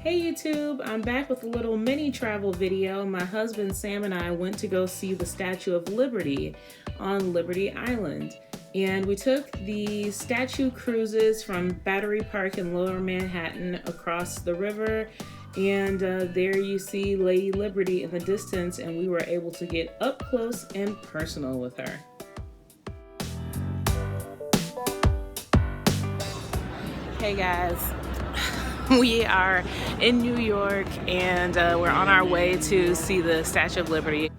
Hey YouTube, I'm back with a little mini travel video. My husband Sam and I went to go see the Statue of Liberty on Liberty Island. And we took the statue cruises from Battery Park in Lower Manhattan across the river. And there you see Lady Liberty in the distance, and we were able to get up close and personal with her. Hey guys. We are in New York and we're on our way to see the Statue of Liberty.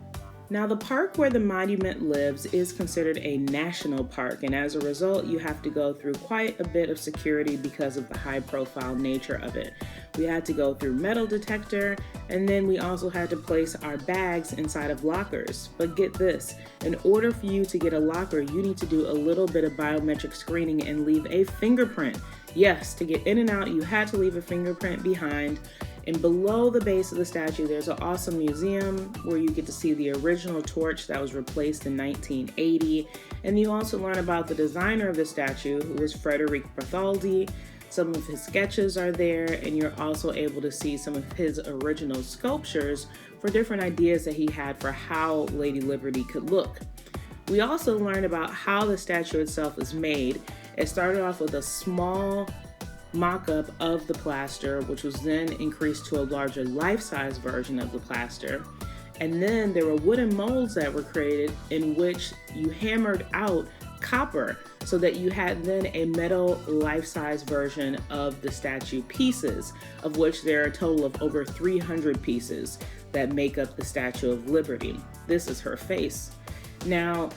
Now the park where the monument lives is considered a national park, and as a result you have to go through quite a bit of security because of the high profile nature of it. We had to go through metal detector, and then we also had to place our bags inside of lockers. But get this, in order for you to get a locker, you need to do a little bit of biometric screening and leave a fingerprint. Yes, to get in and out, you had to leave a fingerprint behind. And below the base of the statue, there's an awesome museum where you get to see the original torch that was replaced in 1980. And you also learn about the designer of the statue, who was Frederick Bartholdi. Some of his sketches are there, and you're also able to see some of his original sculptures for different ideas that he had for how Lady Liberty could look. We also learned about how the statue itself is made. It started off with a small mock-up of the plaster, which was then increased to a larger life-size version of the plaster. And then there were wooden molds that were created in which you hammered out copper so that you had then a metal life-size version of the statue pieces, of which there are a total of over 300 pieces that make up the Statue of Liberty. This is her face. Now,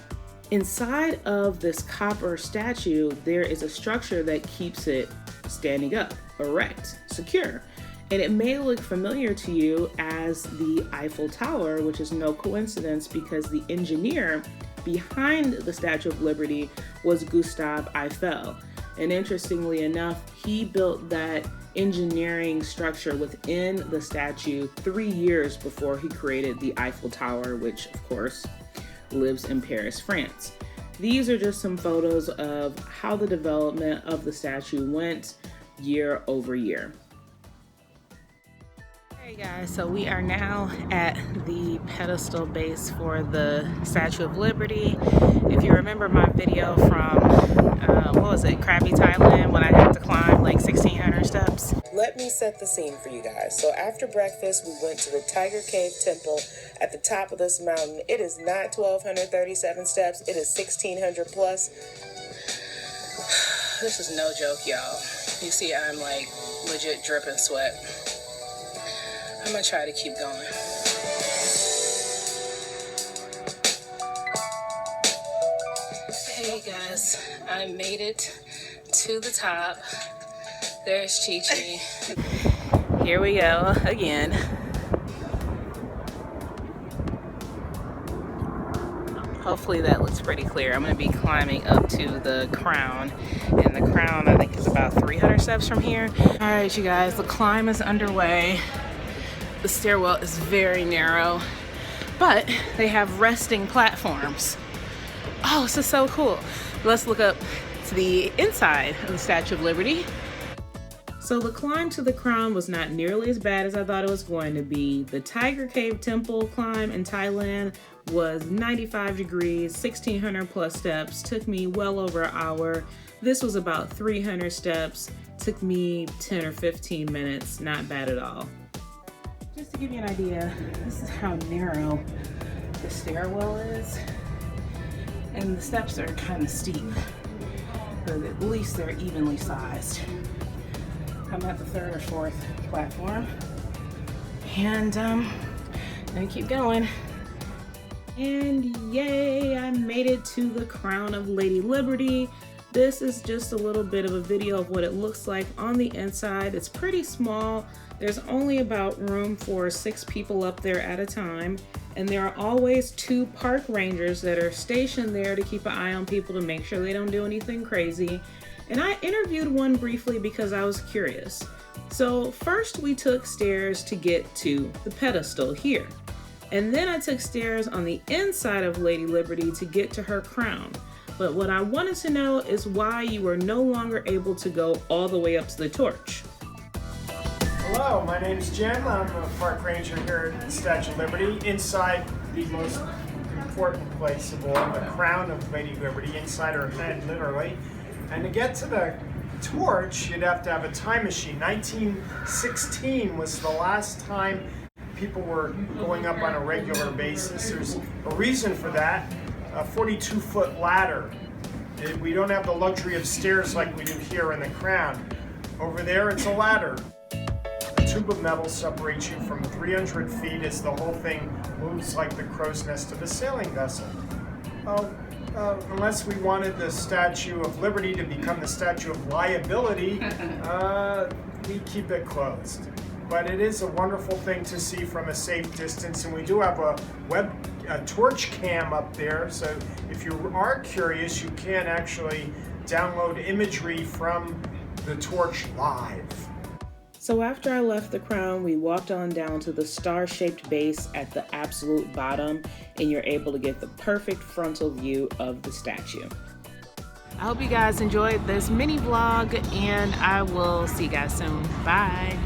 inside of this copper statue, there is a structure that keeps it standing up, erect, secure. And it may look familiar to you as the Eiffel Tower, which is no coincidence because the engineer behind the Statue of Liberty was Gustave Eiffel. And interestingly enough, he built that engineering structure within the statue 3 years before he created the Eiffel Tower, which of course lives in Paris, France. These are just some photos of how the development of the statue went year over year. Hey guys, so we are now at the Pedestal Base for the Statue of Liberty. If you remember my video from, Krabi, Thailand, when I had to climb like 1,600 steps. Let me set the scene for you guys. So after breakfast, we went to the Tiger Cave Temple at the top of this mountain. It is not 1,237 steps, it is 1,600 plus. This is no joke, y'all. You see, I'm like legit dripping sweat. I'm gonna try to keep going. Hey guys, I made it to the top. There's Chi-Chi. Here we go again. Hopefully that looks pretty clear. I'm gonna be climbing up to the crown, and the crown I think is about 300 steps from here. All right, you guys, the climb is underway. The stairwell is very narrow, but they have resting platforms. Oh, this is so cool. Let's look up to the inside of the Statue of Liberty. So the climb to the crown was not nearly as bad as I thought it was going to be. The Tiger Cave Temple climb in Thailand was 95 degrees, 1,600 plus steps, took me well over an hour. This was about 300 steps, took me 10 or 15 minutes, not bad at all. Just to give you an idea, this is how narrow the stairwell is. And the steps are kind of steep, but at least they're evenly sized. I'm at the 3rd or 4th platform, and I'm gonna keep going. And yay, I made it to the crown of Lady Liberty. This is just a little bit of a video of what it looks like on the inside. It's pretty small. There's only about room for 6 people up there at a time. And there are always 2 park rangers that are stationed there to keep an eye on people to make sure they don't do anything crazy. And I interviewed one briefly because I was curious. So first we took stairs to get to the pedestal here. And then I took stairs on the inside of Lady Liberty to get to her crown. But what I wanted to know is why you are no longer able to go all the way up to the torch. Hello, my name is Jim. I'm a park ranger here at the Statue of Liberty, inside the most important place of all, the crown of Lady Liberty, inside her head, literally. And to get to the torch, you'd have to have a time machine. 1916 was the last time people were going up on a regular basis. There's a reason for that, a 42-foot ladder. We don't have the luxury of stairs like we do here in the crown. Over there, it's a ladder. A tube of metal separates you from 300 feet as the whole thing moves like the crow's nest of a sailing vessel. Unless we wanted the Statue of Liberty to become the Statue of Liability, we keep it closed. But it is a wonderful thing to see from a safe distance, and we do have a torch cam up there, so if you are curious, you can actually download imagery from the torch live. So after I left the crown, we walked on down to the star-shaped base at the absolute bottom, and you're able to get the perfect frontal view of the statue. I hope you guys enjoyed this mini vlog, and I will see you guys soon. Bye.